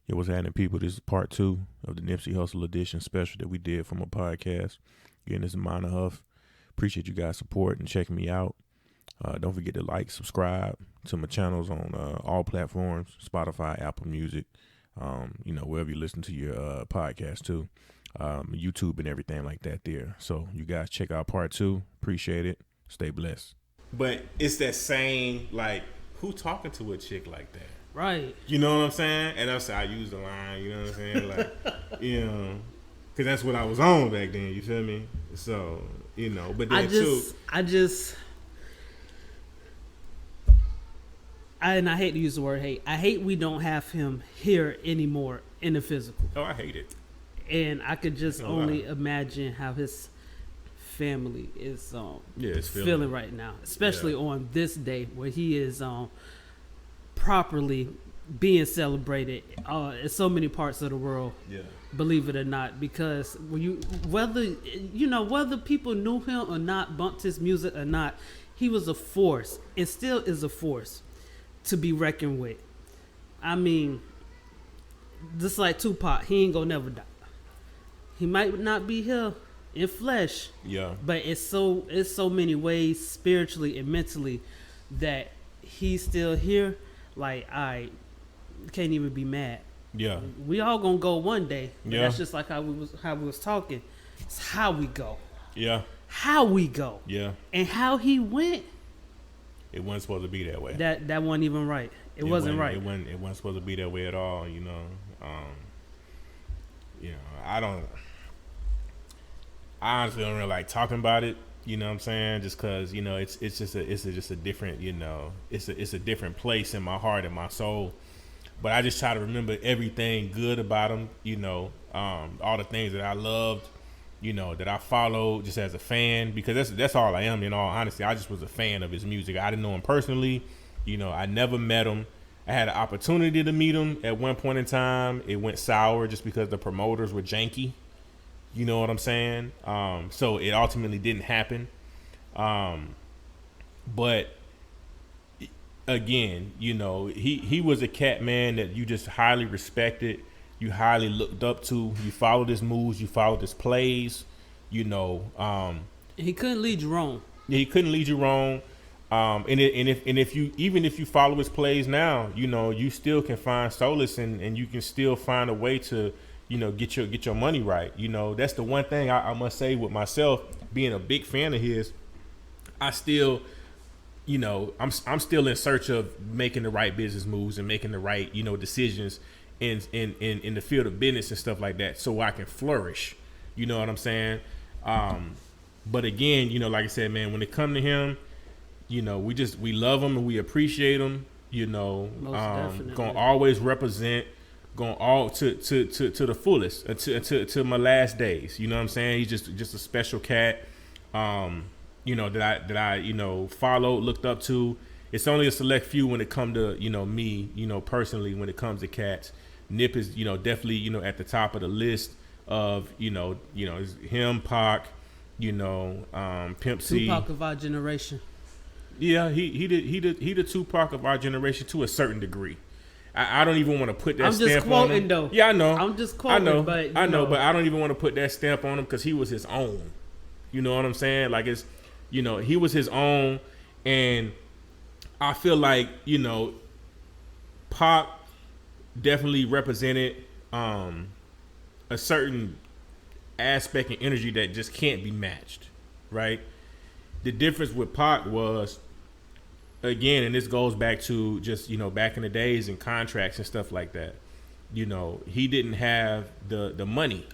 Yo, what's happening, people? This is part 2 of the Nipsey Hussle edition special that we did from a podcast. Again, this is mine, Huff. Appreciate you guys' support and checking me out. Don't forget to like, subscribe to my channels on all platforms, Spotify, Apple Music, wherever you listen to your podcast too, YouTube and everything like that there. So you guys check out part 2. Appreciate it. Stay blessed. But it's that same, like, who talking to a chick like that? Right. You know what I'm saying? And I use the line, you know what I'm saying? Like, because that's what I was on back then, you feel me? So, but then I hate to use the word hate. I hate we don't have him here anymore in the physical. Oh, I hate it. And I could just only imagine how his family is feeling right now, especially on this day where he is properly being celebrated in so many parts of the world. Yeah, believe it or not, because whether people knew him or not, bumped his music or not, he was a force and still is a force to be reckoned with. I mean, just like Tupac, he ain't gonna never die. He might not be here in flesh, but it's so many ways spiritually and mentally that he's still here. Like, I can't even be mad. Yeah, we all gonna go one day. Yeah, that's just like how we was talking. It's how we go. Yeah, how we go. Yeah, and how he went. It wasn't supposed to be that way. That wasn't even right. It wasn't right. It wasn't supposed to be that way at all. I honestly don't really like talking about it. You know what I'm saying? Just because it's just a different it's a different place in my heart and my soul. But I just try to remember everything good about him. All the things that I loved. That I followed just as a fan, because that's all I am. In all honesty, I just was a fan of his music. I didn't know him personally. I never met him. I had an opportunity to meet him at one point in time. It went sour just because the promoters were janky. You know what I'm saying? So it ultimately didn't happen. But again, he was a cat, man, that you just highly respected. You highly looked up to. You followed his moves. You followed his plays. He couldn't lead you wrong. Yeah, he couldn't lead you wrong. If you follow his plays now, you still can find solace and you can still find a way to get your money right. That's the one thing I must say with myself, being a big fan of his. I still, I'm still in search of making the right business moves and making the right decisions in the field of business and stuff like that, so I can flourish. You know what I'm saying? But again, like I said, man, when it come to him, we love him and we appreciate him. Gonna always represent. Going all to the fullest to my last days. You know what I'm saying? He's just a special cat. That I followed, looked up to. It's only a select few when it come to me, personally, when it comes to cats. Nip is definitely at the top of the list of him, Pac, Pimp C. Tupac of our generation. Yeah, he the Tupac of our generation to a certain degree. I don't even want to put that stamp on him. I'm just quoting, though. Yeah, I know. I'm just quoting, but I don't even want to put that stamp on him because he was his own. You know what I'm saying? Like, it's, he was his own, and I feel like, Pac definitely represented a certain aspect and energy that just can't be matched, right? The difference with Pac was, again, and this goes back to just, back in the days and contracts and stuff like that. He didn't have the money.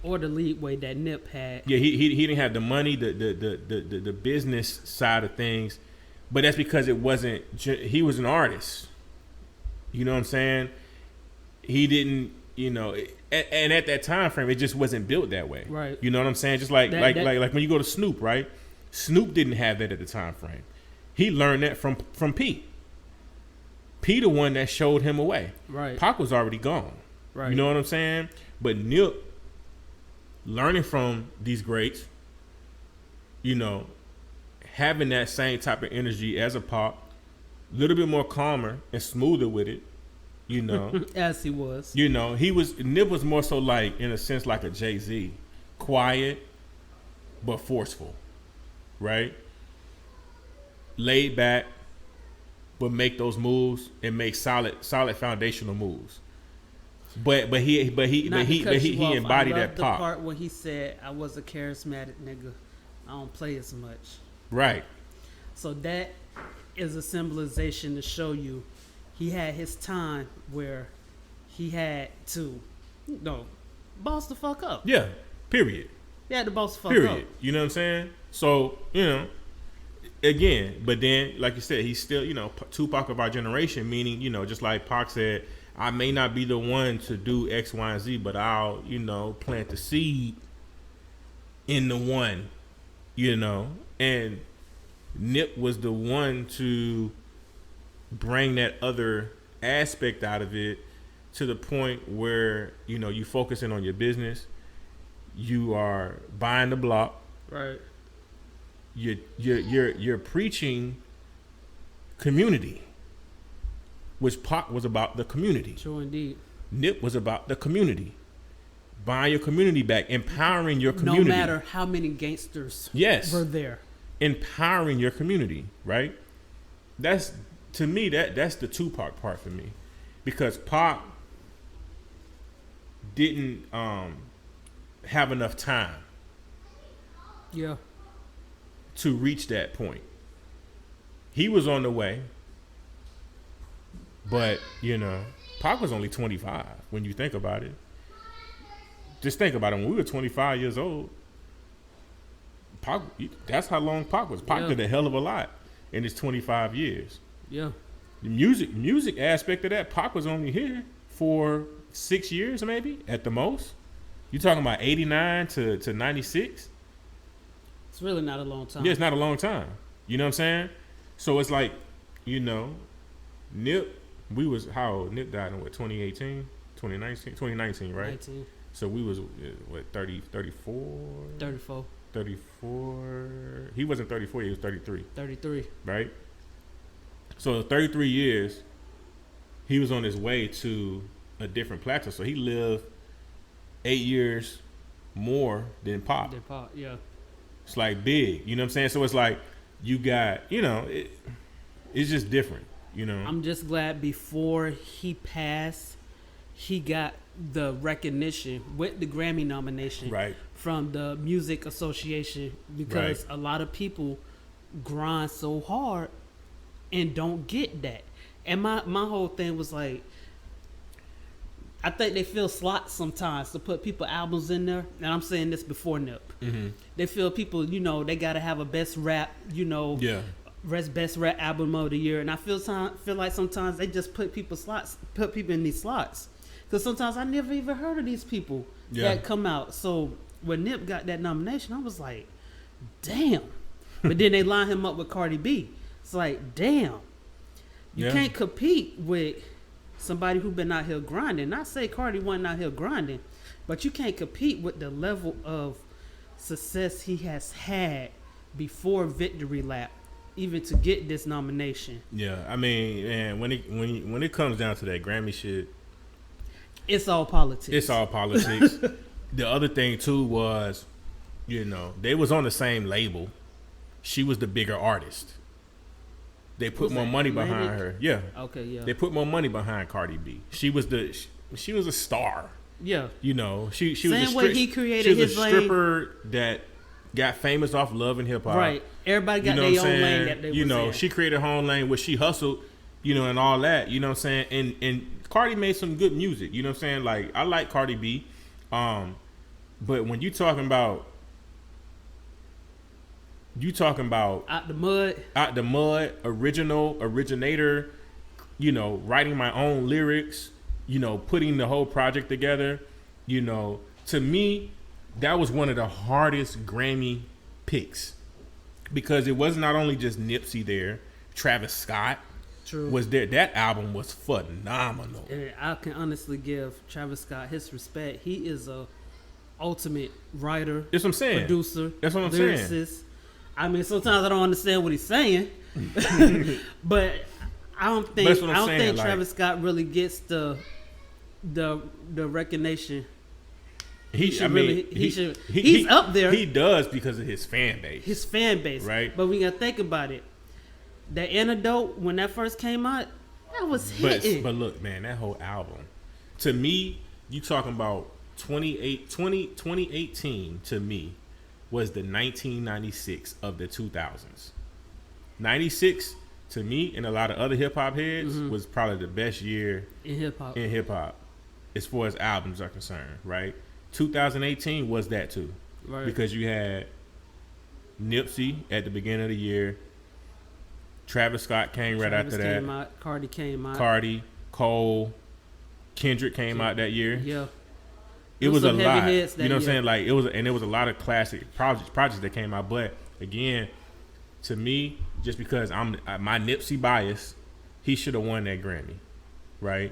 Or the leeway that Nip had. Yeah, he didn't have the money, the business side of things. But that's because he was an artist. You know what I'm saying? He didn't, and at that time frame, it just wasn't built that way. Right. You know what I'm saying? Just like when you go to Snoop, right? Snoop didn't have that at the time frame. He learned that from Pete. Pete, the one that showed him a way. Right. Pac was already gone. Right. You know what I'm saying? But Nip, learning from these greats, having that same type of energy as a Pac, a little bit more calmer and smoother with it, You know, as he was. You know, Nip was more so like, in a sense, like a Jay-Z, quiet but forceful, right? Laid back, but make those moves and make solid foundational moves. But he embodied that pop. The part when he said, "I was a charismatic nigga. I don't play as much." Right. So that is a symbolization to show you he had his time where he had to, boss the fuck up. Yeah. Period. He had to boss the fuck Period. up. You know what I'm saying? So, again, but then, like you said, he's still, Tupac of our generation, meaning, just like Pac said, I may not be the one to do X, Y, and Z, but I'll, plant the seed in the one, and Nip was the one to bring that other aspect out of it to the point where, you focusing on your business, you are buying the block, right? You're preaching community, which Pac was about the community. True indeed. Nip was about the community, buying your community back, empowering your community. No matter how many gangsters were there. Empowering your community, right? That's, to me, that's the Tupac part for me, because Pac didn't have enough time to reach that point. He was on the way, but Pac was only 25 when you think about it. Just think about it. When we were 25 years old, Pac, that's how long Pac was. Pac did a hell of a lot in his 25 years. Yeah. The music aspect of that, Pac was only here for 6 years, maybe at the most. You talking about 89 to 96? It's really not a long time. Yeah, it's not a long time. You know what I'm saying? So it's like, Nip, we was, how old? Nip died in what, 2018? 2019, right? 19. So we was, what, 34? 34. 34. He wasn't 34, he was 33. 33. Right? So 33 years, he was on his way to a different plateau. So he lived 8 years more than Pac. Yeah. It's like big, you know what I'm saying? So it's like you got, it's just different, I'm just glad before he passed, he got the recognition with the Grammy nomination from the Music Association, because a lot of people grind so hard and don't get that. And my whole thing was like, I think they fill slots sometimes to put people albums in there, and I'm saying this before Nip. Mm-hmm. They feel people, they got to have a best rap, best rap album of the year, and I feel like sometimes they just put people in these slots, because sometimes I never even heard of these people that come out. So when Nip got that nomination, I was like, damn. But then they line him up with Cardi B. It's like, damn, you can't compete with somebody who been out here grinding. Not say Cardi wasn't out here grinding, but you can't compete with the level of success he has had before Victory Lap, even to get this nomination. Yeah, I mean, and when it comes down to that Grammy shit, it's all politics. It's all politics. The other thing too was, they was on the same label. She was the bigger artist. They put more money behind her. Yeah. Okay. Yeah. They put more money behind Cardi B. She was a star. Yeah. She same way he created his lane. She was a stripper that got famous off Love and Hip Hop. Right. Everybody got their own lane that they was in. She created her own lane where she hustled, and all that. You know what I'm saying? And Cardi made some good music. You know what I'm saying? Like, I like Cardi B. But when you talking about out the mud, originator, writing my own lyrics, putting the whole project together, to me, that was one of the hardest Grammy picks, because it was not only just Nipsey there, Travis Scott was there. That album was phenomenal. And I can honestly give Travis Scott his respect. He is a ultimate writer. That's what I'm saying. Producer. That's what I'm lyricist. saying. I mean, sometimes I don't understand what he's saying, but I don't But that's what I'm think saying, like- Travis Scott really gets the recognition. He's up there. He does because of his fan base. His fan base, right? But we gotta think about it. The Antidote, when that first came out, that was hitting. But look, man, that whole album, to me, you talking about 2018 to me was the 1996 of the 2000s. 96 to me and a lot of other hip hop heads was probably the best year in hip hop as far as albums are concerned, right? 2018 was that too, right? Because you had Nipsey at the beginning of the year, Travis Scott came right after that, Cardi came out, Cole, Kendrick came out that year. Yeah, it was a lot. You know what I'm year. saying? Like it was a lot of classic projects that came out. But again, to me, just because my Nipsey bias, he should have won that Grammy, right?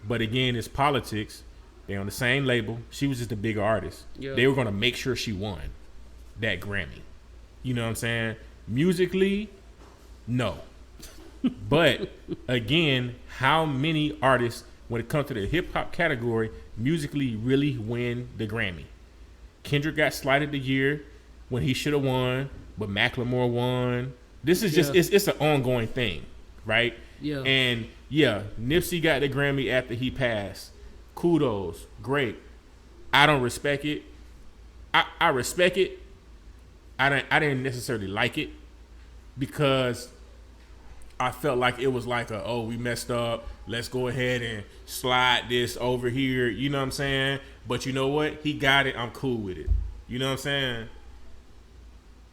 But again, it's politics. They're on the same label. She was just a bigger artist. Yeah. They were gonna make sure she won that Grammy. You know what I'm saying? Musically, no. But again, how many artists, when it comes to the hip hop category, musically really win the Grammy? Kendrick got slighted the year when he should have won, but Macklemore won. This is just it's an ongoing thing, right? Yeah. And yeah, Nipsey got the Grammy after he passed. Kudos, great. I don't respect it. I respect it. I didn't necessarily like it because I felt like it was like we messed up. Let's go ahead and slide this over here. You know what I'm saying? But you know what? He got it. I'm cool with it. You know what I'm saying?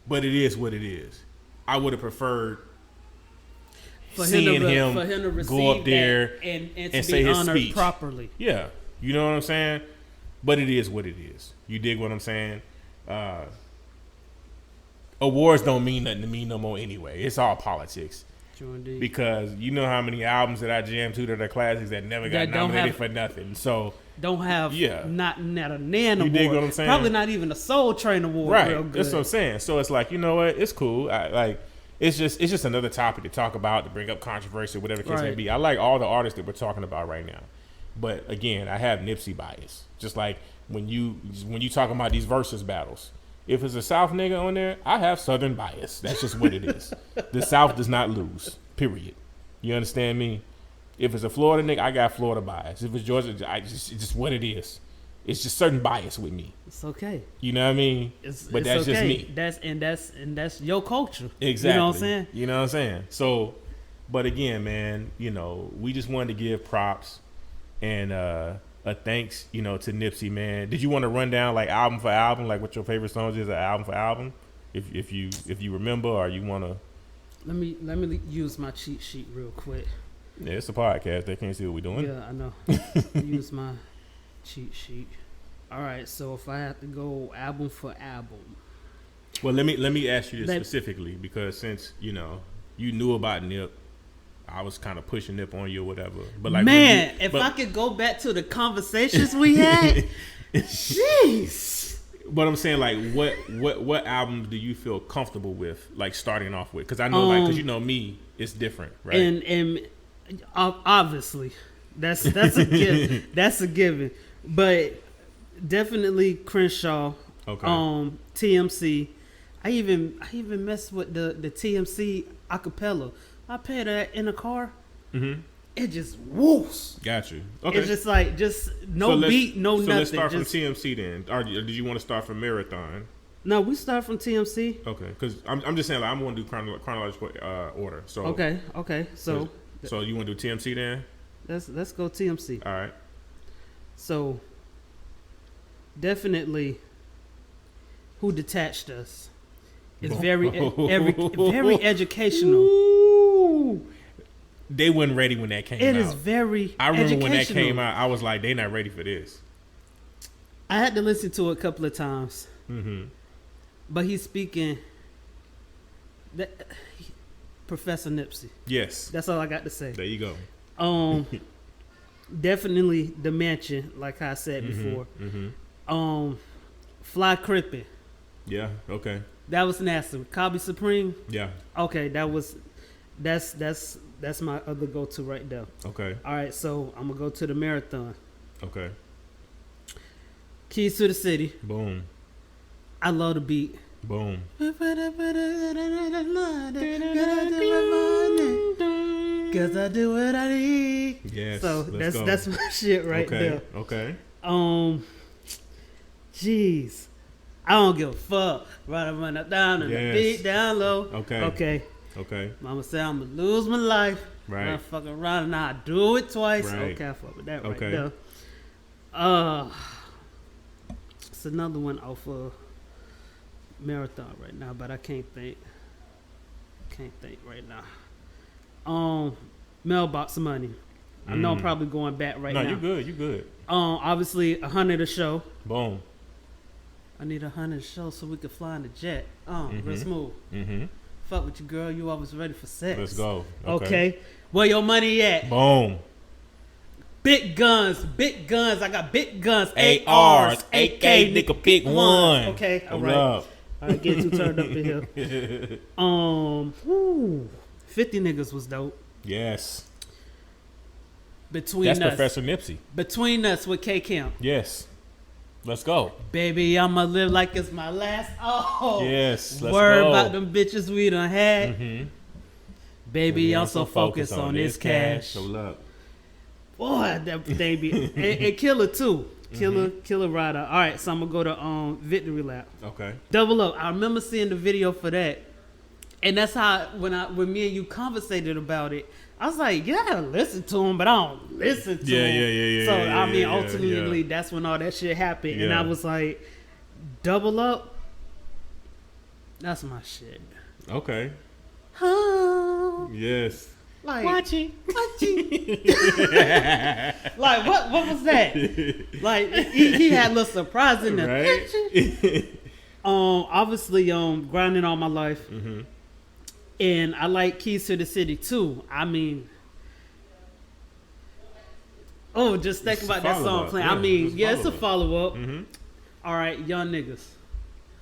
But it is what it is. I would have preferred seeing him to go up there and say his honored speech properly. Yeah, you know what I'm saying. But it is what it is. You dig what I'm saying? Awards don't mean nothing to me no more anyway. It's all politics. Because you know how many albums that I jammed to that are classics that never got nominated for nothing. So don't have not a Nan award. You dig what I'm saying? Probably not even a Soul Train award. Right. Real good. That's what I'm saying. So it's like, you know what? It's cool. It's just another topic to talk about, to bring up controversy, whatever the case may be. I like all the artists that we're talking about right now. But again, I have Nipsey bias. Just like when you talking about these versus battles. If it's a South nigga on there, I have Southern bias. That's just what it is. The South does not lose. Period. You understand me? If it's a Florida nigga, I got Florida bias. If it's Georgia, it's just what it is. It's just certain bias with me. It's okay. You know what I mean? But that's okay. Just me. That's your culture. Exactly. You know what I'm saying? You know what I'm saying? So, but again, man, we just wanted to give props and a thanks, to Nipsey, man. Did you want to run down like album for album, like what your favorite songs is, album for album, if you remember, or you want to? Let me use my cheat sheet real quick. Yeah, it's a podcast. They can't see what we're doing. Yeah, I know. Use my cheat sheet. All right, so if I have to go album for album. Well, let me ask you this specifically, because since you knew about Nip, I was kind of pushing Nip on you or whatever. But like, man, if I could go back to the conversations we had, jeez. But I'm saying, like, what album do you feel comfortable with, like, starting off with? Because I know, because me, it's different, right? And obviously, that's a given. That's a given. But definitely Crenshaw. Okay. TMC. I even messed with the TMC acapella. I played that in the car. Mm-hmm. It just whoops. Got you. Okay. It's just like no beat, no nothing. So let's start from TMC then. Or did you want to start from Marathon? No, we start from TMC. Okay, because I'm just saying, like, I'm going to do chronological order. So okay. So you want to do TMC then? Let's go TMC. All right. So definitely, Who Detached Us is very educational. Ooh. They weren't ready when that came out. It is very I remember when that came out, I was like, they not ready for this. I had to listen to it a couple of times. Mm-hmm. But he's speaking... Professor Nipsey. Yes. That's all I got to say. There you go. Definitely The Mansion, like I said before. Mm-hmm. Fly Crippin'. Yeah, okay. That was nasty. Cobby Supreme. Yeah. Okay, that's That's my other go-to right there. Okay. All right, so I'm gonna go to the marathon. Okay. Keys to the City. Boom. I love the beat. Boom. Cause I do what I need. Yes. So that's my shit right there. Okay. Jeez. I don't give a fuck. Run up down and the beat down low. Okay. Okay. Mama said I'm gonna lose my life. Right. I'm fucking around and I do it twice. Right. Okay, I fuck with that Okay. right there. It's another one off of Marathon right now, but I can't think. Right now. Mailbox Money. I know I'm probably going back right now. No, you good. Obviously 100 a show. Boom. I need 100 a show so we can fly in the jet. Real smooth. Mm-hmm. Fuck with you, girl. You always ready for sex. Let's go. Okay. Where your money at? Boom. Big guns. I got big guns. ARs, AK, nigga, pick one. Okay, all right. Up. I ain't getting too turned up in here. 50 niggas was dope. Yes. That's us. Professor Nipsey. Between us with K Camp. Yes. Let's go. Baby, I'ma live like it's my last. Oh. Yes. Let's Word go. about them bitches we done had. Mm-hmm. Baby, I'm so focused on this cash. So look. Boy, that baby. and Killer too. Killer Rider. All right, so I'm gonna go to Victory Lap. Okay. Double Up. I remember seeing the video for that, and that's how when me and you conversated about it, I was like, yeah, I listen to him, but I don't listen to him. Yeah. So I mean, ultimately, that's when all that shit happened, and I was like, Double Up. That's my shit. Okay. Oh, Yes. like Watching. like what was that? Like he had a little surprise in there. Right. Obviously, grinding all my life, Mm-hmm. and I like Keys to the City too. I mean, just think about that song playing. Yeah, I mean, it's it's a follow up. Mm-hmm. All right, Young Niggas.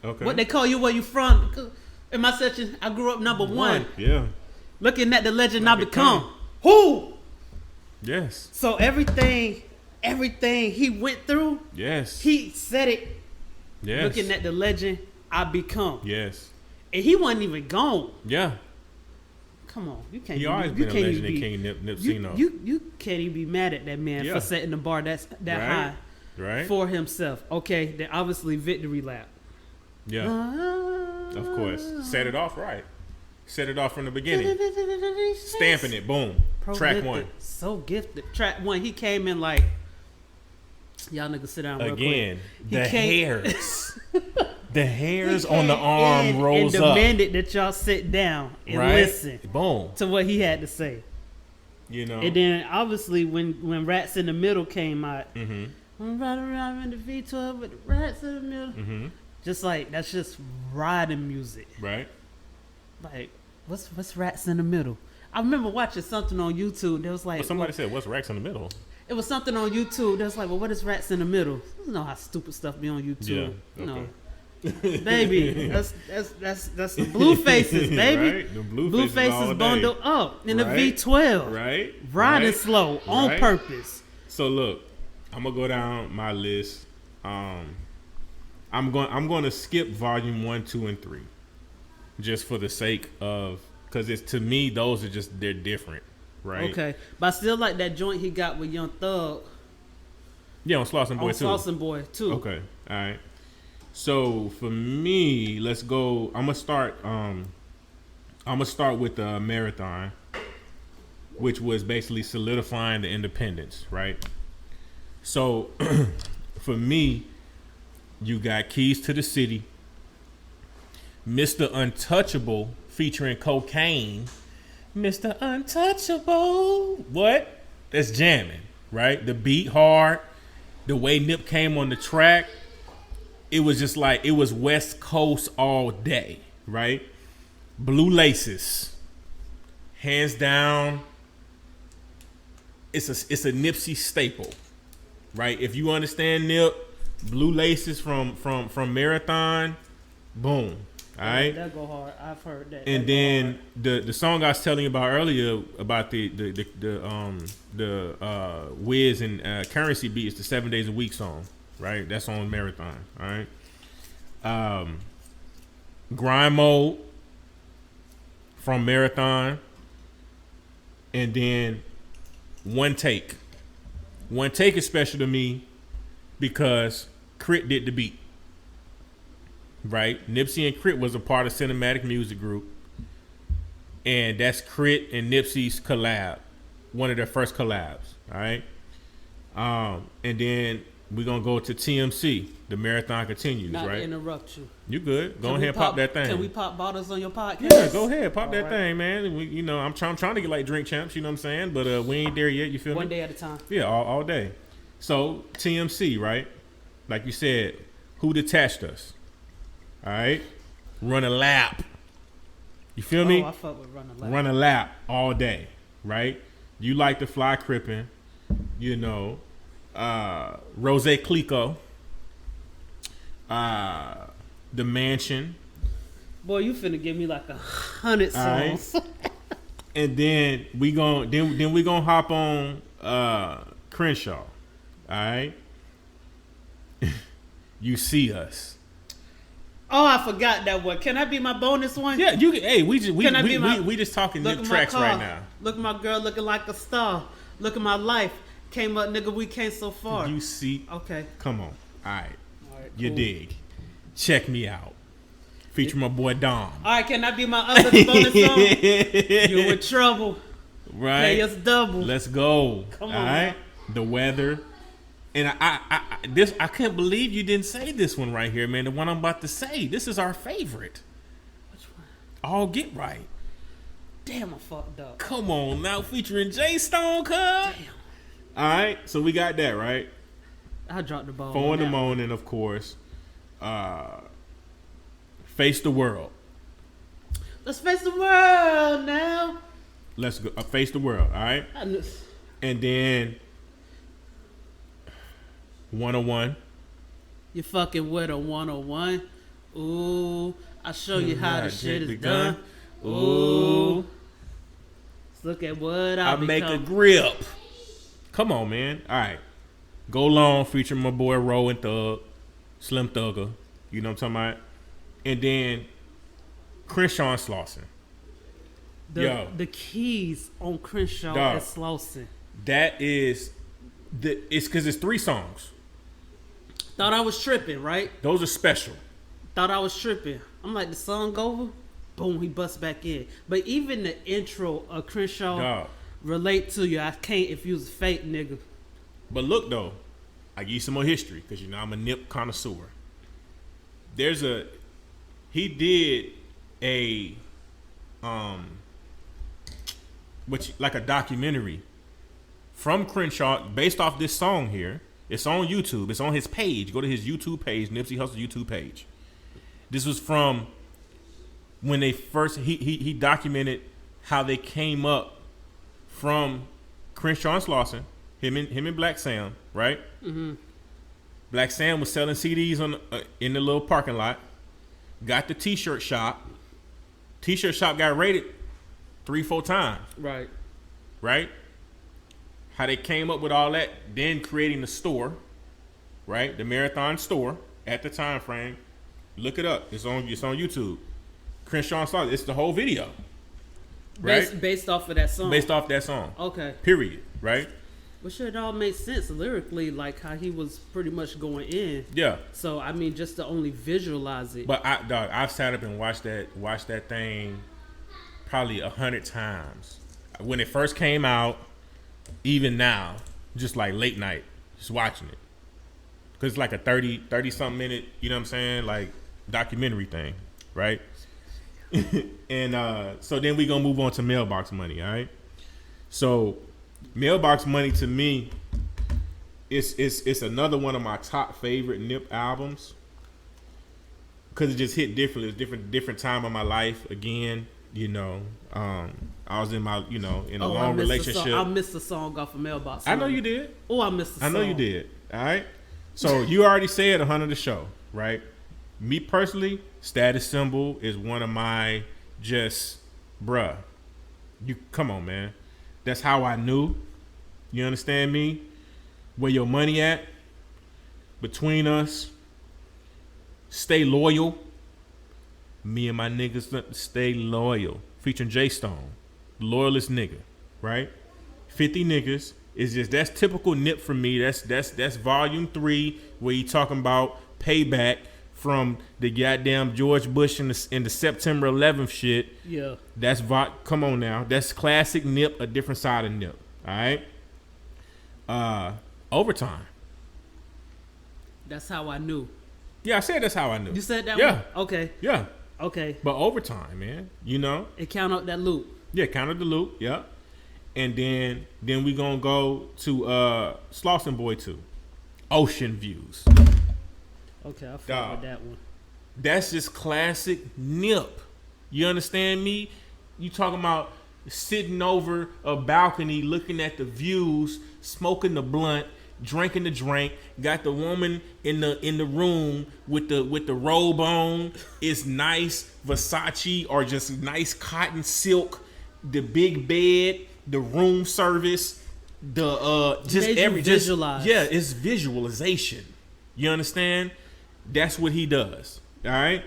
Okay. What they call you? Where you from? In my section, I grew up number one. Yeah. Looking at the legend I become. Who? Yes. So everything he went through, Yes. he said it. Yes. Looking at the legend I become. Yes. And he wasn't even gone. Yeah. Come on, you can't. He always been a legend in King Nipsey. You can't even be mad at that man for setting the bar that Right. high Right. for himself. Okay, then obviously Victory Lap. Yeah. Of course. Set it off right. Set it off from the beginning. Stamping it. Boom. Track one. So gifted. Track one. He came in like, y'all niggas sit down real Again. quick. The hairs. The hairs on the arm rose and up. demanded that y'all sit down and Right. listen Boom. to what he had to say. You know. And then obviously when Rats in the Middle came out, Mm-hmm. I'm riding around in the V12 with the Rats in the Middle. Mm-hmm. Just like that's just riding music. Right. Like what's Rats in the Middle? I remember watching something on YouTube. There was like Well, somebody said, "What's Rex in the middle?" it was something on YouTube. That was like, well, what is Rats in the Middle? You know how stupid stuff be on YouTube. Yeah. You know, Okay. baby, that's the blue faces, baby. Right? The blue Blue faces all faces day. bundled up in the Right. V12, Right. riding Right. slow on Right. purpose. So look, I'm gonna go down my list. I'm going to skip volume 1, 2, and 3, just for the sake of, because it's, to me, those are just, they're different, right? Okay, but I still like that joint he got with Young Thug Yeah, on Slauson Boy on too. Slauson Boy too. Okay, all right. So for me, let's go. I'm gonna start with the marathon, which was basically solidifying the independence, right? So for me, you got Keys to the City, Mr. Untouchable featuring Cocaine. Mr. Untouchable. What? That's jamming, right? The beat hard. The way Nip came on the track, it was just like, it was West Coast all day, right? Blue Laces. Hands down, it's a Nipsey staple, right? If you understand Nip, Blue Laces from Marathon, boom. All right, that go hard. I've heard that. and then the song I was telling you about earlier about the Wiz and Currency beat is the 7 Days a Week song, right? That's on Marathon. All right, Grind Mode from Marathon, and then One Take. One Take is special to me because Crit did the beat. Right, Nipsey and Crit was a part of Cinematic Music Group, and that's Crit and Nipsey's collab, one of their first collabs. All right, and then we're gonna go to TMC. The Marathon Continues. Not right, to interrupt you. You good? Go ahead, pop that thing. Can we pop bottles on your podcast? Yeah, go ahead, pop that right. thing, man. We, I'm trying to get like Drink Champs. You know what I'm saying? But we ain't there yet. You feel me? One day at a time. Yeah, all day. So TMC, right? Like you said, who detached us? All right, run a lap. You feel me? I fuck with run a lap. Run a lap all day, right? You like the fly crippin', you know, Rose Clico, the Mansion. Boy, you finna give me like 100 songs. Right. And then we gonna hop on Crenshaw. All right. You See Us. Oh, I forgot that one. Can I be my bonus one? Yeah, you. Hey, we just talking nip tracks right now. Look at my girl looking like a star. Look at my life. Came up, nigga. We came so far. You see? Okay. Come on. All right. You Cool. dig? Check me out. Feature my boy Dom. All right. Can I be my other bonus song? You in trouble? Right. Pay us double. Let's go. Come on. All right. The Weather. And I can't believe you didn't say this one right here, man. The one I'm about to say. This is our favorite. Which one? All Get Right. Damn, I fucked up. Come on now, featuring J Stone, cuz. All right, so we got that right. I dropped the ball. 4 in the morning, of course. Face the World. Let's face the world now. Let's go. Face the World. All right, and then 101. You fucking with a 101. Ooh, I show you how the shit is done. Ooh, look at what I make a grip. Come on, man. All right, Go Long featuring my boy Ro and Thug, Slim Thugger. You know what I'm talking about? And then Crenshaw and Slauson. The keys on Crenshaw and Slauson. That is it's because it's 3 songs. Thought I was tripping, right? Those are special. Thought I was tripping. I'm like, the song over, boom, he busts back in. But even the intro of Crenshaw relate to you. I can't if you was a fake nigga. But look though, I give you some more history because you know I'm a nip connoisseur. He did a like a documentary from Crenshaw based off this song here. It's on YouTube. It's on his page. Go to his YouTube page, Nipsey Hussle YouTube page. This was from when they first he documented how they came up from Crenshaw and Slauson, him and Black Sam, right? Mm-hmm. Black Sam was selling CDs in the little parking lot. Got the T-shirt shop. T-shirt shop got raided 3-4 times. Right? How they came up with all that, then creating the store, right? The Marathon store at the time frame. Look it up. It's on YouTube. Crenshaw and Slauson. It's the whole video. Right? Based off of that song. Based off that song. Okay. Period. Right? Well, sure, it all makes sense lyrically, like how he was pretty much going in. Yeah. So I mean, just to only visualize it. But I've sat up and watched that thing probably 100 times. When it first came out, even now, just like late night, just watching it. Because it's like a 30 something minute, you know what I'm saying, like documentary thing, right? And so then we gonna move on to Mailbox Money, all right? So Mailbox Money to me, it's another one of my top favorite Nip albums. Because it just hit differently. It's different time of my life. Again, you know, I was in my, you know, in a long relationship. I missed the song off of Mailbox. I know you did. Oh, I missed the song. I know you did. All right. So you already said 100 the show, right? Me personally, Status Symbol is one of my just, bruh. You come on, man. That's how I knew. You understand me? Where your money at? Between us. Stay loyal. Me and my niggas stay loyal. Featuring J Stone, loyalist nigga, right? 50 niggas is just that's typical Nip for me. That's volume 3 where he talking about payback from the goddamn George Bush in the September 11th shit. Yeah. That's come on now. That's classic Nip, a different side of Nip. All right. Overtime. That's how I knew. Yeah, I said that's how I knew. You said that yeah. one? Okay. Yeah. Okay. But overtime, man. You know? It count up that loop. Yeah, count up the loop. Yeah. And then we gonna go to Slauson Boy 2. Ocean Views. Okay, I fuck with that one. That's just classic Nip. You understand me? You talking about sitting over a balcony looking at the views, smoking the blunt, drinking the drink, got the woman in the room with the robe on. It's nice Versace or just nice cotton silk, the big bed, the room service, the just every visualize. Yeah, it's visualization. You understand? That's what he does. All right.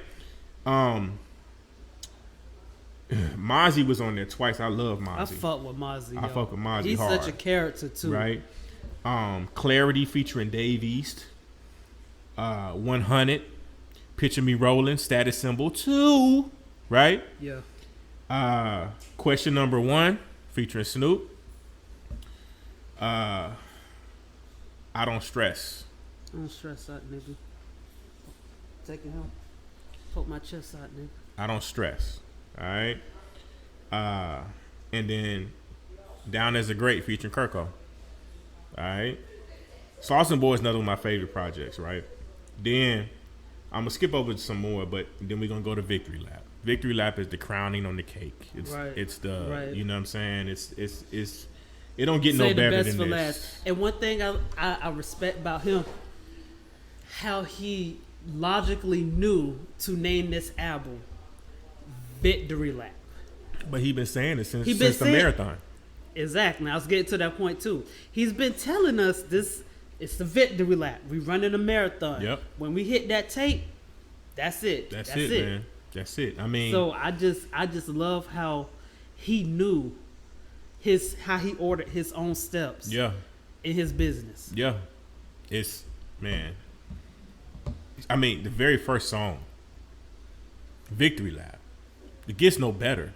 Mozzie was on there twice. I love Mozzie. I fuck with Mozzie. I fuck with Mozzie He's hard. such a character too. Right. Clarity featuring Dave East. 100. Picture Me Rolling. Status Symbol 2. Right. Yeah. Question number 1 featuring Snoop. I Don't Stress. I don't stress out, nigga. Taking him. Poke my chest out, nigga. I Don't Stress. All right. And then Down as a Great featuring Kirko. All right. Slauson Boy is another one of my favorite projects, right? Then I'm gonna skip over some more, but then we're gonna go to Victory Lap. Victory Lap is the crowning on the cake. It's the you know what I'm saying? It's it don't get no better than this. Last. And one thing I respect about him, how he logically knew to name this album Victory Lap. But he been saying it since the marathon. Exactly. I was getting to that point too. He's been telling us this. It's the victory lap. We running a marathon. Yep. When we hit that tape, that's it. That's it, man. That's it. I mean, so I just love how he knew how he ordered his own steps. Yeah. In his business. Yeah. It's man. I mean, the very first song, Victory Lap. It gets no better.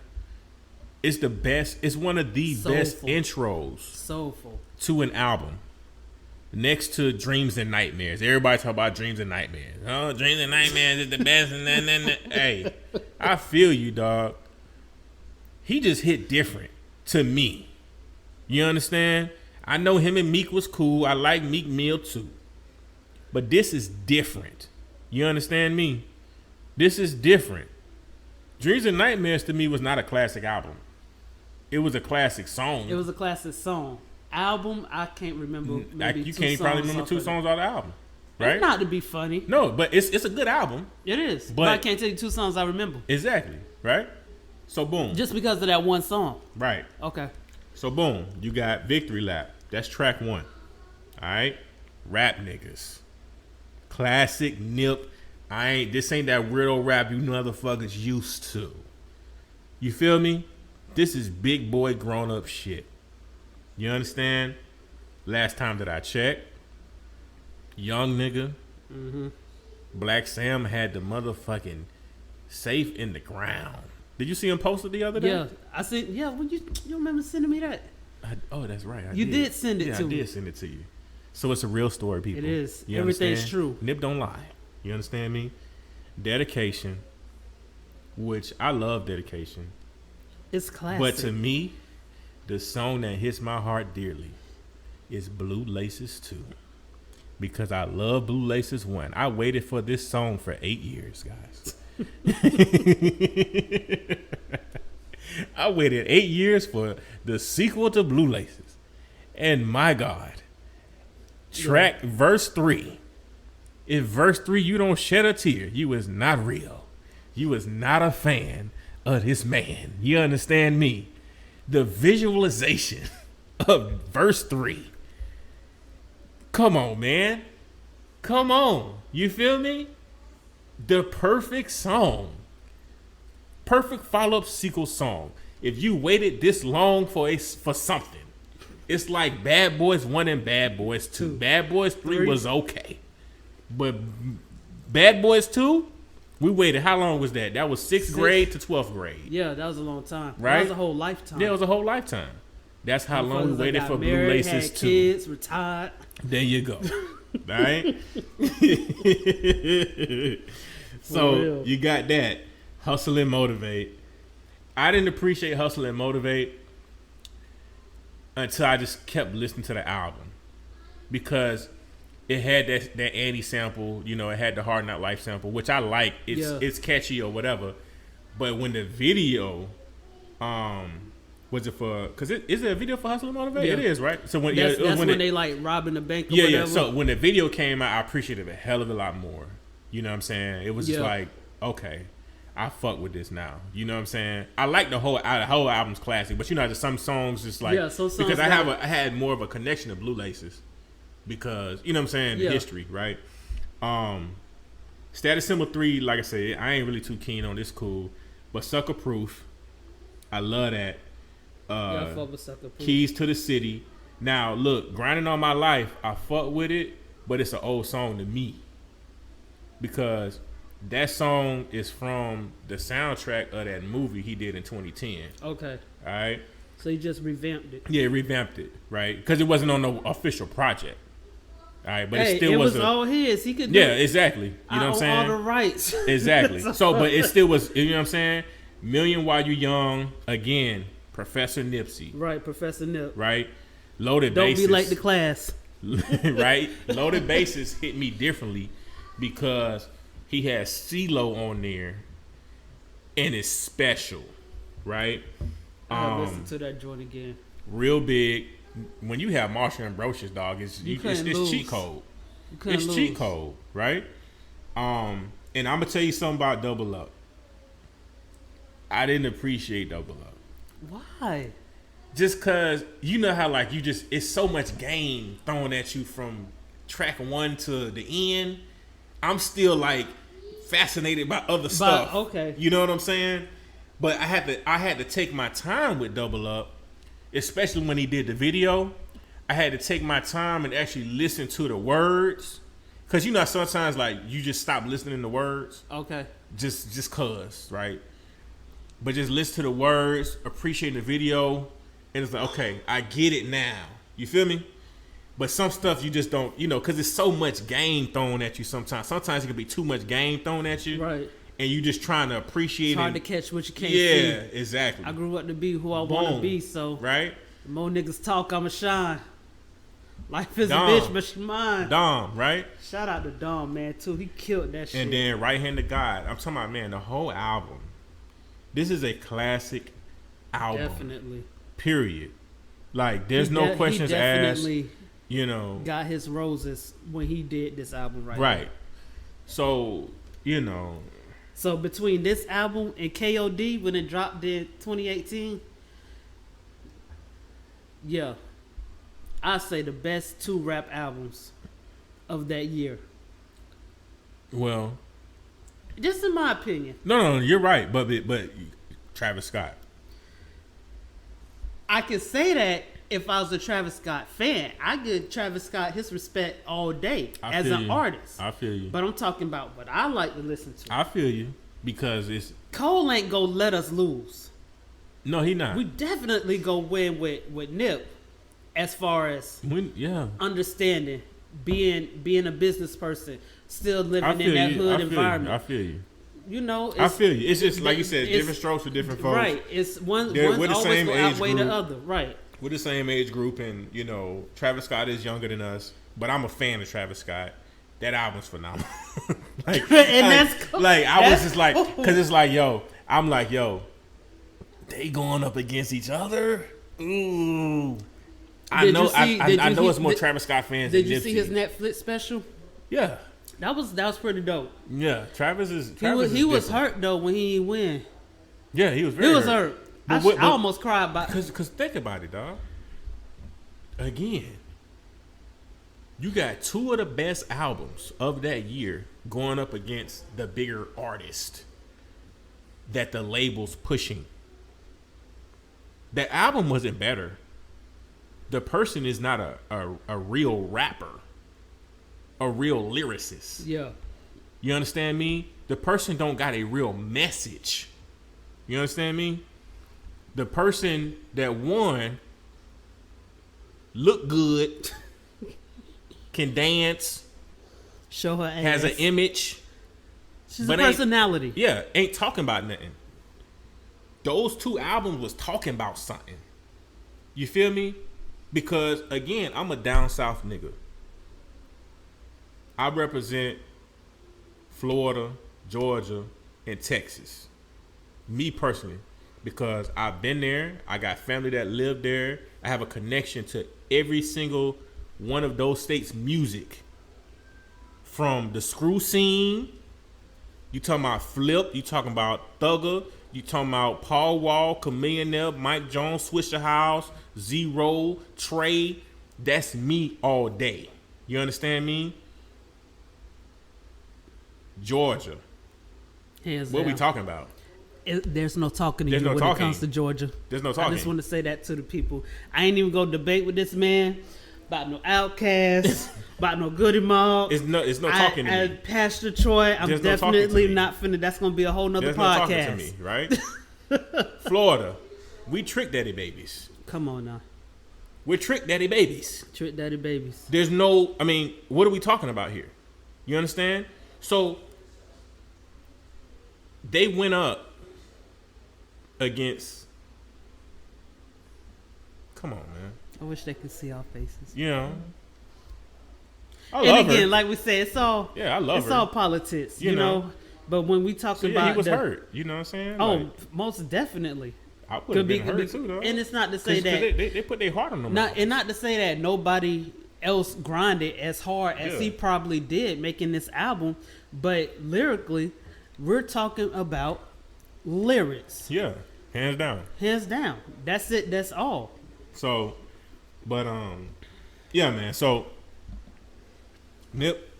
It's the best. It's one of the best intros. Soulful. To an album. Next to Dreams and Nightmares. Everybody talk about Dreams and Nightmares. Oh, Dreams and Nightmares is the best. And then. Hey, I feel you, dog. He just hit different to me. You understand? I know him and Meek was cool. I like Meek Mill too. But this is different. You understand me? This is different. Dreams and Nightmares to me was not a classic album. It was a classic song. It was a classic song. Album, I can't remember. Maybe you can't probably remember 2 songs off the album, right? It's not to be funny. No, but it's a good album. It is, but I can't tell you 2 songs I remember. Exactly, right? So boom. Just because of that one song. Right. Okay. So boom, you got Victory Lap. That's track 1. All right. Rap Niggas. Classic Nip. This ain't that weirdo rap you motherfuckers used to. You feel me? This is big boy grown up shit. You understand? Last time that I checked, young nigga, Black Sam had the motherfucking safe in the ground. Did you see him posted the other day? Yeah, I see. Yeah, when you remember sending me that? Oh, that's right. You did send it to me. I did send it to you. So it's a real story, people. It is. You Everything's understand? true. Nip don't lie. You understand me? Dedication, which I love Dedication. It's classic. But to me, the song that hits my heart dearly is Blue Laces 2. Because I love Blue Laces 1. I waited for this song for 8 years, guys. I waited 8 years for the sequel to Blue Laces. And my God, verse 3 If verse 3, you don't shed a tear, you is not real. You is not a fan of this man. You understand me? The visualization of verse 3. Come on, man. Come on. You feel me? The perfect song. Perfect follow-up sequel song. If you waited this long for something, it's like Bad Boys 1 and Bad Boys 2. Bad Boys 3 was okay. But Bad Boys 2, we waited. How long was that? That was 6th grade to 12th grade. Yeah, that was a long time. Right? That was a whole lifetime. Yeah, it was a whole lifetime. That's how long we waited for married, Blue Laces had 2. Kids, retired. There you go. Right? So you got that. Hustle and Motivate. I didn't appreciate Hustle and Motivate until I just kept listening to the album, because it had that Annie sample, you know, it had the Hard Knock Life sample, which I like. It's catchy or whatever. But when the video, was it for? Because is it a video for Hustle and Motivate? Yeah. It is, right? So when that's when they like robbing the bank. Or whatever. So when the video came out, I appreciated it a hell of a lot more. You know what I'm saying? It was just like, okay, I fuck with this now. You know what I'm saying? I like the whole album's classic, but you know, just some songs just like because I had more of a connection to Blue Laces because you know what I'm saying, the history, right? Status Symbol 3, like I said, I ain't really too keen on this. Cool, but Sucker Proof, I love that. I fuck with Sucker Proof. Keys to the City. Now look, Grinding on My Life, I fuck with it, but it's an old song to me because that song is from the soundtrack of that movie he did in 2010. Okay. All right. So he just revamped it. Yeah, revamped it, right? Because it wasn't on the official project. All right, but it still was all his. He could do exactly. You know what I'm saying? All the rights. Exactly. So, but it still was, you know what I'm saying? Million While You Young, again, Professor Nipsey. Right, Professor Nip. Right? Loaded Bases. Don't be like the class. Right? Loaded Bases hit me differently because he has CeeLo on there, and it's special, right? Listen to that joint again. Real big. When you have Marshall and Brocious, dog, it's cheat code. It's cheat code, right? And I'm gonna tell you something about Double Up. I didn't appreciate Double Up. Why? Just cause you know how like it's so much game thrown at you from track 1 to the end. I'm still like fascinated by other stuff. Okay. You know what I'm saying? But I had to take my time with Double Up, especially when he did the video. I had to take my time and actually listen to the words. Cause you know sometimes like you just stop listening to words. Okay. Just cause, right? But just listen to the words, appreciate the video, and it's like, okay, I get it now. You feel me? But some stuff you just don't, you know, because there's so much game thrown at you sometimes. Sometimes it can be too much game thrown at you. Right. And you just trying to appreciate it. It's hard to catch what you can't see. Yeah, exactly. I grew up to be who I want to be, so. Right. The more niggas talk, I'ma shine. Life is a bitch, but she mine. Dom, right? Shout out to Dom, man, too. He killed that shit. And then Right Hand to God. I'm talking about, man, the whole album. This is a classic album. Definitely. Period. Like, there's no questions asked. You know, got his roses when he did this album, right? So, you know, so between this album and KOD when it dropped in 2018, yeah, I say the best 2 rap albums of that year. Well, just in my opinion. No, you're right, but Travis Scott. I can say that. If I was a Travis Scott fan, I give Travis Scott his respect all day as an artist. I feel you. But I'm talking about what I like to listen to. I feel you because it's Cole ain't gonna let us lose. No, he not. We definitely go win with Nip as far as understanding, being a business person, still living in that hood environment. I feel you. You know, I feel you. It's just like you said, different strokes for different folks. Right. It's one's always gonna outweigh the other. Right. We're the same age group, and you know, Travis Scott is younger than us, but I'm a fan of Travis Scott. That album's phenomenal. Like, that's cool. Like I was just like, because it's like, I'm like, they going up against each other. Ooh, I know it's more Travis Scott fans. Did you see his Netflix special? Yeah. That was pretty dope. Yeah, Travis is. He was hurt though when he didn't win. Yeah, he was very. He was hurt. I almost cried by. Cause think about it, dog. Again, you got two of the best albums of that year going up against the bigger artist that the label's pushing. The album wasn't better. The person is not a real rapper, a real lyricist. Yeah. You understand me? The person don't got a real message. You understand me? The person that won look good, can dance, show her ass, has an image. She's a personality. Ain't talking about nothing. Those two albums was talking about something. You feel me? Because again, I'm a down south nigga. I represent Florida, Georgia, and Texas. Me personally. Because I've been there. I got family that live there. I have a connection to every single one of those states' music. From the screw scene, you talking about Flip, you talking about Thugger, you talking about Paul Wall, Chameleon, Mike Jones, Swisher House, Zero, Trey. That's me all day. You understand me? Georgia. What we talking about? There's no talking to you when it comes to Georgia. There's no talking. I just want to say that to the people. I ain't even go debate with this man about no Outkast, about no Goody Mob. It's no talking to me. Pastor Troy, I'm definitely not finna. That's gonna be a whole nother podcast. There's no talking to me, right? Florida, we trick daddy babies. Come on now. We're trick daddy babies. Trick daddy babies. There's no, I mean, what are we talking about here? You understand? So, they went up against, come on, man. I wish they could see our faces. You know. And again, like we said, it's all I love it's her. all politics, you know. But when we talk about he was hurt. You know what I'm saying? Oh, most definitely. I would have been hurt too, though. And it's not to say that they put their heart on them. And not to say that nobody else grinded as hard as he probably did making this album, but lyrically, we're talking about lyrics. Yeah, hands down. Hands down. That's it. That's all. So, but yeah, man. So, Nip,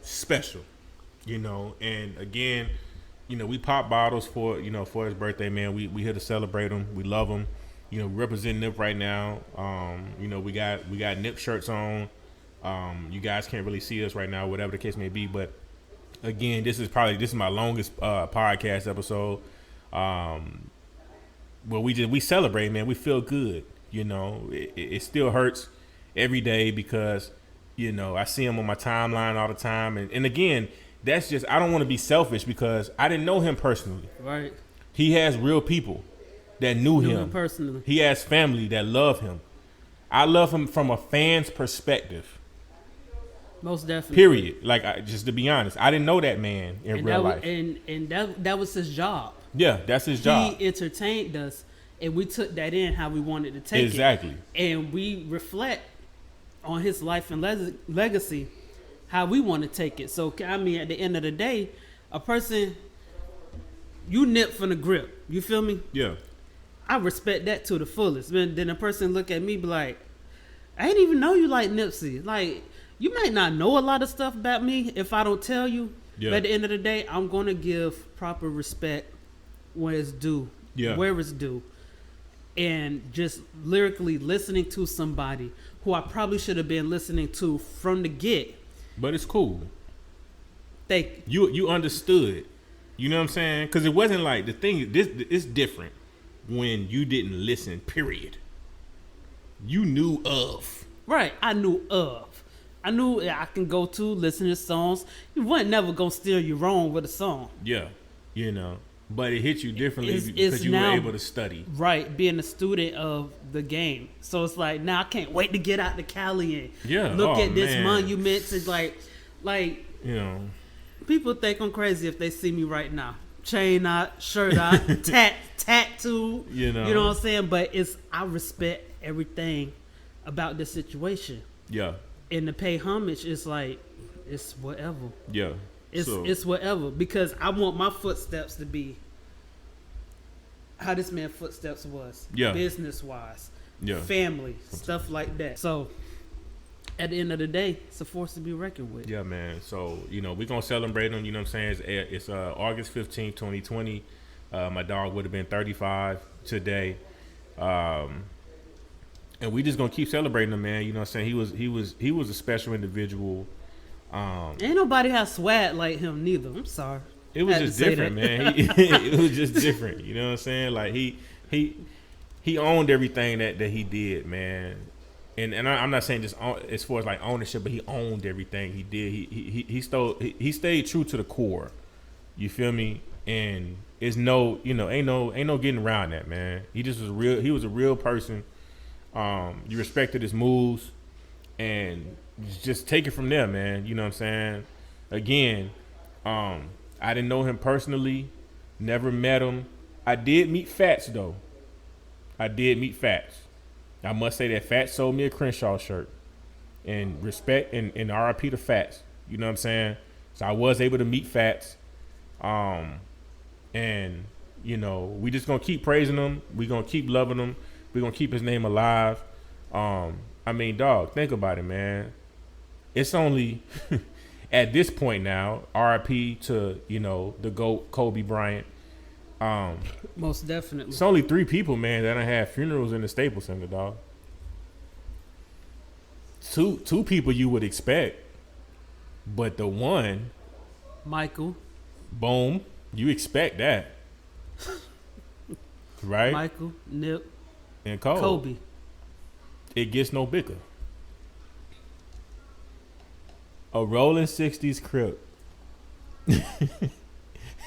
special, you know. And again, you know, we pop bottles for his birthday, man. We here to celebrate him. We love him. You know, we represent Nip right now. You know, we got Nip shirts on. You guys can't really see us right now, whatever the case may be. But again, this is my longest podcast episode. Well, we celebrate, man. We feel good. You know, it still hurts every day because, you know, I see him on my timeline all the time. And again, that's just, I don't want to be selfish because I didn't know him personally. Right. He has real people that knew him personally. He has family that love him. I love him from a fan's perspective. Most definitely. Period. Like, just to be honest, I didn't know that man in real life. And that was his job. Yeah, that's his job. He entertained us, and we took that in how we wanted to take it. Exactly. And we reflect on his life and legacy, how we want to take it. So, I mean, at the end of the day, a person, you nip from the grip. You feel me? Yeah. I respect that to the fullest. Then a person look at me be like, I didn't even know you like Nipsey. Like, you might not know a lot of stuff about me if I don't tell you. Yeah. But at the end of the day, I'm going to give proper respect where it's due. Yeah. Where it's due. And just lyrically listening to somebody who I probably should have been listening to from the get. But it's cool. Thank you. You understood. You know what I'm saying? Because it wasn't like, the thing, it's different when you didn't listen, period. You knew of. Right. I knew of. I knew I can go to listen to songs. You wasn't never going to steer you wrong with a song. Yeah. You know. But it hit you differently because you were able to study. Right. Being a student of the game. So it's like, now I can't wait to get out to Cali and look at this monument. It's like, you know. People think I'm crazy if they see me right now. Chain out, shirt out, tattoo. You know what I'm saying? But I respect everything about this situation. Yeah. And to pay homage is like, It's whatever. Yeah. It's whatever, because I want my footsteps to be how this man's footsteps was. Yeah. Business wise. Yeah. Family, stuff like that. So at the end of the day, it's a force to be reckoned with. Yeah, man. So, we're going to celebrate them. You know what I'm saying? It's August 15th, 2020. My dog would have been 35 today. And we just going to keep celebrating him, man. You know what I'm saying? He was a special individual. Ain't nobody has swag like him neither. I'm sorry. It was just different, man. It was just different. You know what I'm saying? Like he owned everything that he did, man. And I'm not saying just as far as like ownership, but he owned everything he did. He stayed true to the core. You feel me? And it's ain't no getting around that, man. He just was real. He was a real person. You respected his moves, and just take it from there, man. You know what I'm saying? Again, I didn't know him personally, never met him. I did meet Fats though. I must say that Fats sold me a Crenshaw shirt, and respect and R.I.P. to Fats. You know what I'm saying? So I was able to meet Fats, and we just gonna keep praising him. We gonna keep loving him. We gonna keep his name alive. I mean, dog, think about it, man. It's only at this point now, R.I.P. to the GOAT Kobe Bryant. Most definitely. It's only 3 people, man, that I have funerals in the Staples Center, dog. Two people you would expect, but the one, Michael, boom, you expect that, right? Michael, Nip, and Kobe. It gets no bigger. A rolling 60s crib.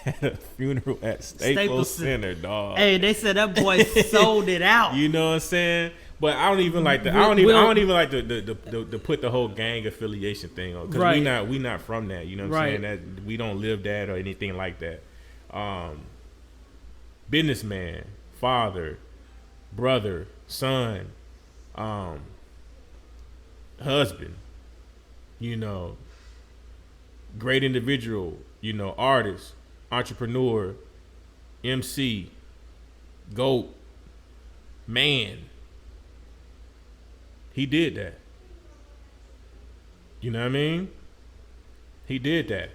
At a funeral at Staples Center, dog. Hey, they said that boy sold it out. You know what I'm saying? But I don't even like the. I don't even like the put the whole gang affiliation thing on, because right. we not from that. You know what I'm saying? That we don't live that or anything like that. Businessman, father, brother, son, husband. Great individual. Artist. Entrepreneur, MC, GOAT, man. He did that. You know what I mean? He did that.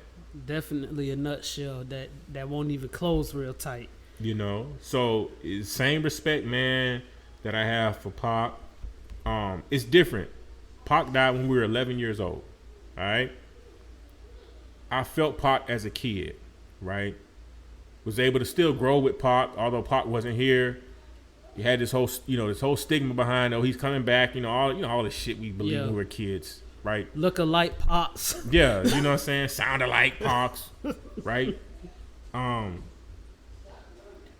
Definitely a nutshell that won't even close real tight. So same respect, man, that I have for Pac. It's different. Pac died when we were 11 years old. All right. I felt Pac as a kid. Right, was able to still grow with Pac, although Pac wasn't here. You had this whole stigma behind. Oh, he's coming back. All the shit we believed when we were kids. Right, look alike Pacs. Yeah, you know what I'm saying. Sound alike Pacs. Right.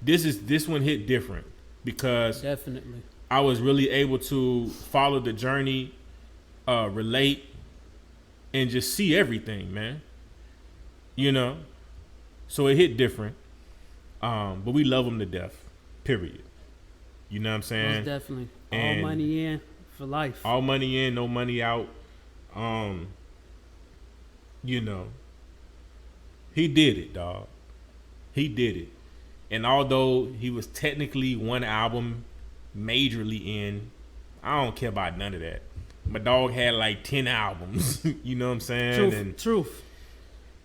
This one hit different because definitely I was really able to follow the journey, relate, and just see everything, man. So it hit different, but we love them to death, period. You know what I'm saying? Most definitely. All money in for life. All money in, no money out. He did it, dog. He did it. And although he was technically one album majorly in, I don't care about none of that. My dog had like 10 albums. You know what I'm saying? Truth.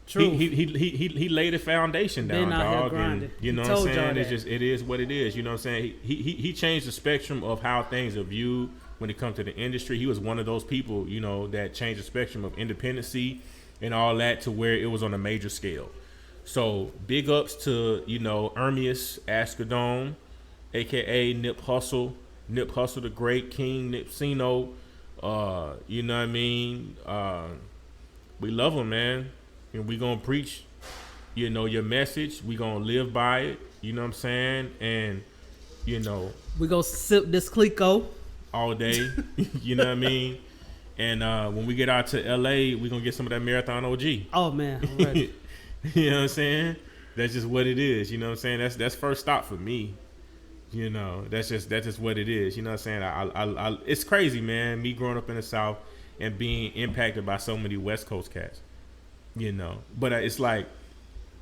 He laid a foundation down, dog. And you know what I'm saying? It's just, it is what it is. You know what I'm saying? He changed the spectrum of how things are viewed when it comes to the industry. He was one of those people, that changed the spectrum of independency and all that to where it was on a major scale. So big ups to, Ermias Asghedom, aka Nip Hussle the Great, King Nipsino. You know what I mean? We love him, man. And we gonna preach, your message. We gonna live by it. You know what I'm saying? And, we gonna sip this Clico all day. You know what I mean? And when we get out to LA, we gonna get some of that Marathon OG. Oh man, I'm ready. You know what I'm saying? That's just what it is. You know what I'm saying? That's first stop for me. That's just what it is. You know what I'm saying? I it's crazy, man. Me growing up in the South and being impacted by so many West Coast cats, you know. But it's like,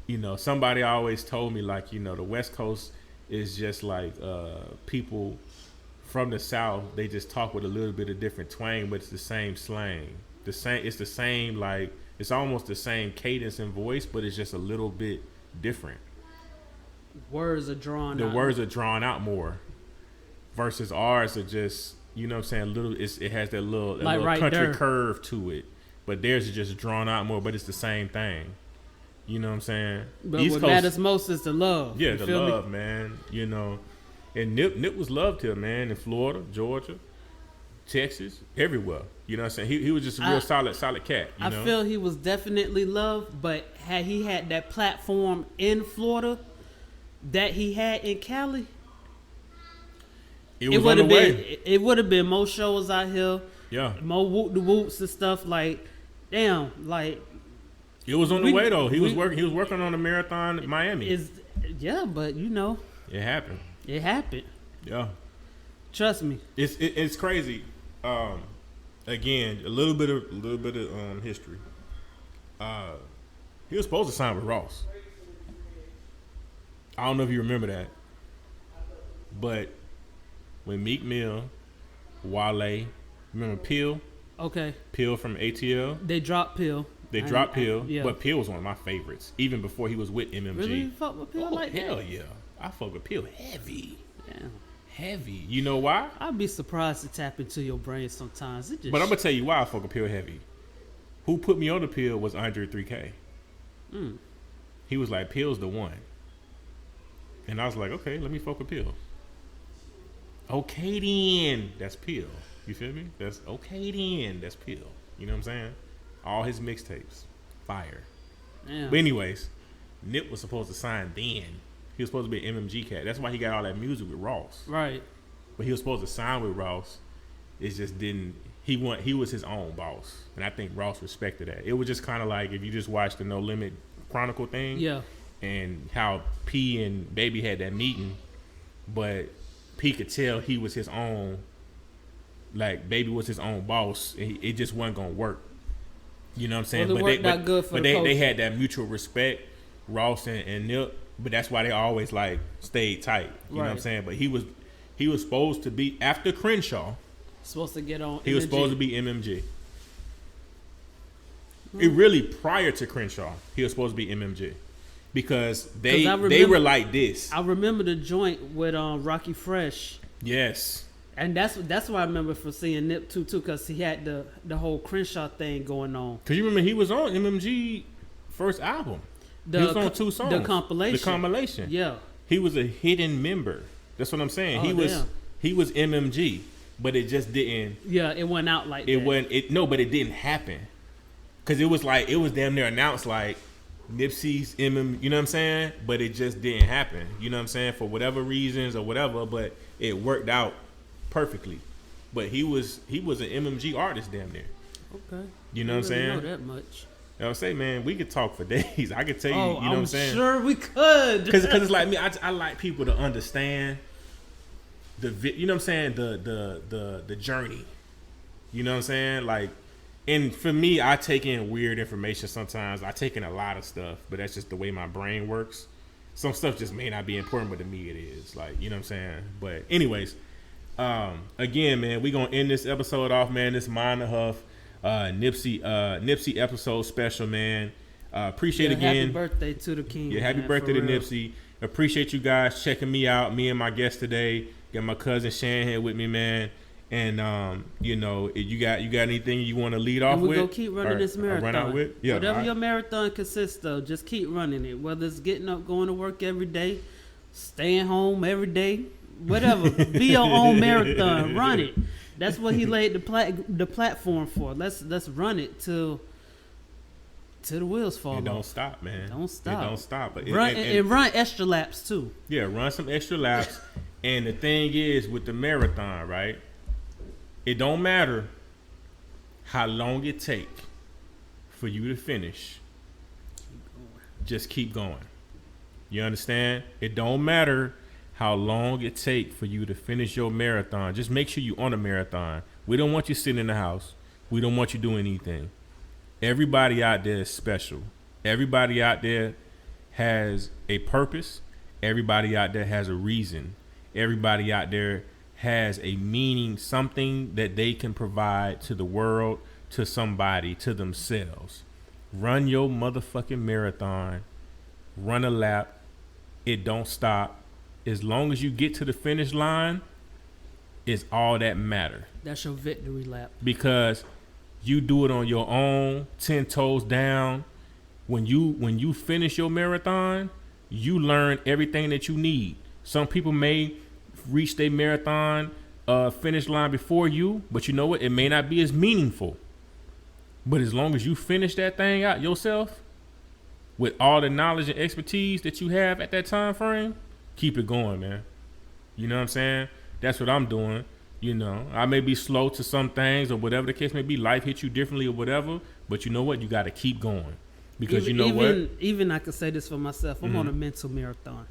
you know, somebody always told me, like, you know, the West Coast is just like people from the South. They just talk with a little bit of different twang, but it's the same slang. It's the same, like, it's almost the same cadence and voice, but it's just a little bit different. Words are drawn out. The words are drawn out more versus ours are just, you know what I'm saying, it has that little right country there. curve to it. But theirs is just drawn out more, but it's the same thing. You know what I'm saying? But East what Coast, matters most is the love. yeah, You the feel me? love, man. You know, and Nip was loved here, man, in Florida, Georgia, Texas, everywhere. You know what I'm saying? He was just a real solid cat. You know? I feel he was definitely loved, but had he had that platform in Florida that he had in Cali, it was on the way. It would have been more shows out here. Yeah, more whoop the whoops and stuff. Like, damn, like it was on the way though. He was working on a marathon in Miami. Yeah, but you know, it happened. It happened. Yeah, trust me. It's crazy. Again, a little bit of history. He was supposed to sign with Ross. I don't know if you remember that, but when Meek Mill, Wale, remember Pill? Okay. Pill from ATL. They dropped Pill. Pill, yeah. but Pill was one of my favorites, even before he was with MMG. Really? You fuck with Pill like that? Hell yeah. I fuck with Pill heavy. Damn. Heavy. You know why? I'd be surprised to tap into your brain sometimes. But I'm going to tell you why I fuck with Pill heavy. Who put me on the Pill was Andre 3K. He was like, Pill's the one. And I was like, okay, let me fuck with Pill. Okay then. That's Pill. You feel me? That's okay then. That's Pill. You know what I'm saying? All his mixtapes. Fire. Damn. But anyways, Nip was supposed to sign then. He was supposed to be an MMG cat. That's why he got all that music with Ross. Right. But he was supposed to sign with Ross. It just didn't. He was his own boss. And I think Ross respected that. It was just kind of like if you just watched the No Limit Chronicle thing. Yeah. And how P and Baby had that meeting. But P could tell he was his own. Like, Baby was his own boss. It just wasn't going to work. You know what I'm saying? Well, They had that mutual respect, Ross and Nip. But that's why they always like stayed tight. You know what I'm saying? But he was supposed to be after Crenshaw. Supposed to get on. He was supposed to be MMG. It really prior to Crenshaw, he was supposed to be MMG because they were like this. I remember the joint with Rocky Fresh. Yes. And that's what I remember from seeing Nip too, because he had the whole Crenshaw thing going on. Because you remember he was on MMG first album. He was on 2 songs. The compilation. Yeah. He was a hidden member. That's what I'm saying. Oh, he was MMG, but it just didn't. Yeah, it went out like that. But it didn't happen. Because it was damn near announced like Nipsey's MM, you know what I'm saying? But it just didn't happen. You know what I'm saying? For whatever reasons or whatever, but it worked out perfectly. But he was an MMG artist damn near. Okay. You know what I'm saying? I don't know that much. I would say, man, we could talk for days. I could tell you, you know what I'm saying? Sure we could. Because it's like me, I like people to understand you know what I'm saying, the journey. You know what I'm saying? Like, and for me, I take in weird information sometimes. I take in a lot of stuff, but that's just the way my brain works. Some stuff just may not be important, but to me it is. Like, you know what I'm saying? But anyways, again, man, we gonna end this episode off, man. This Mind the Huff. Nipsey episode special, man. Appreciate again. Happy birthday to the king. Yeah, happy birthday to Nipsey. Appreciate you guys checking me out. Me and my guest today. Got my cousin Shan here with me, man. And you know, you got anything you want to lead off with? We're gonna keep running this marathon. Run out with? Yeah, whatever your marathon consists of, just keep running it. Whether it's getting up, going to work every day, staying home every day, whatever. Be your own marathon. Run it. That's what he laid the platform for. Let's run it till the wheels fall off. It don't stop, man. Don't stop. It don't stop. But run extra laps too. Yeah, run some extra laps. And the thing is, with the marathon, right? It don't matter how long it take for you to finish. Just keep going. You understand? It don't matter how long it take for you to finish your marathon. Just make sure you on a marathon. We don't want you sitting in the house. We don't want you doing anything. Everybody out there is special. Everybody out there has a purpose. Everybody out there has a reason. Everybody out there has a meaning, something that they can provide to the world, to somebody, to themselves. Run your motherfucking marathon. Run a lap. It don't stop. As long as you get to the finish line, it's all that matter. That's your victory lap. Because you do it on your own, 10 toes down. When you finish your marathon, you learn everything that you need. Some people may reach their marathon finish line before you, but you know what? It may not be as meaningful. But as long as you finish that thing out yourself, with all the knowledge and expertise that you have at that time frame, keep it going, man. You know what I'm saying? That's what I'm doing. You know, I may be slow to some things or whatever the case may be. Life hits you differently or whatever. But you know what? You got to keep going. Because Even I can say this for myself. I'm on a mental marathon.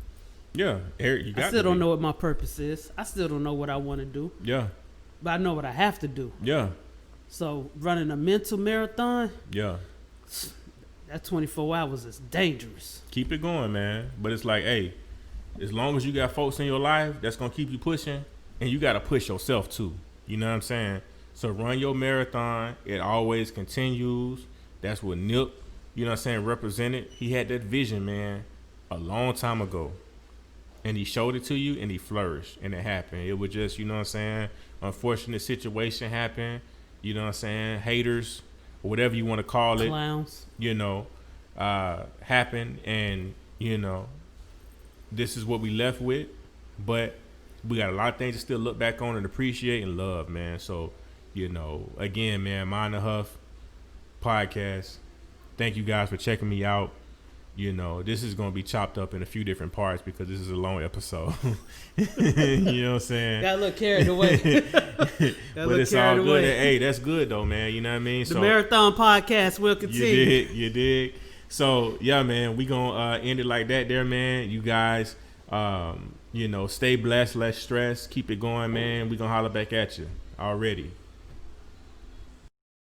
Yeah. You got I still don't know what my purpose is. I still don't know what I want to do. Yeah. But I know what I have to do. Yeah. So running a mental marathon. Yeah. That 24 hours is dangerous. Keep it going, man. But it's like, hey, as long as you got folks in your life that's going to keep you pushing, and you got to push yourself too. You know what I'm saying? So run your marathon. It always continues. That's what Nip, you know what I'm saying, represented. He had that vision, man, a long time ago. And he showed it to you, and he flourished, and it happened. It was just, you know what I'm saying, unfortunate situation happened. You know what I'm saying? Haters, or whatever you want to call it. Clowns. You know, happened, and, you know, this is what we left with. But we got a lot of things to still look back on and appreciate and love, man. So, you know, again, man, Mine the Huff podcast. Thank you guys for checking me out. You know, this is going to be chopped up in a few different parts because this is a long episode. You know what I'm saying? Got a little carried away. But it's all good. Hey, that's good though, man. You know what I mean? The Marathon Podcast will continue. You dig. So, yeah, man, we going to end it like that there, man. You guys, you know, stay blessed, less stress. Keep it going, man. We going to holler back at you already.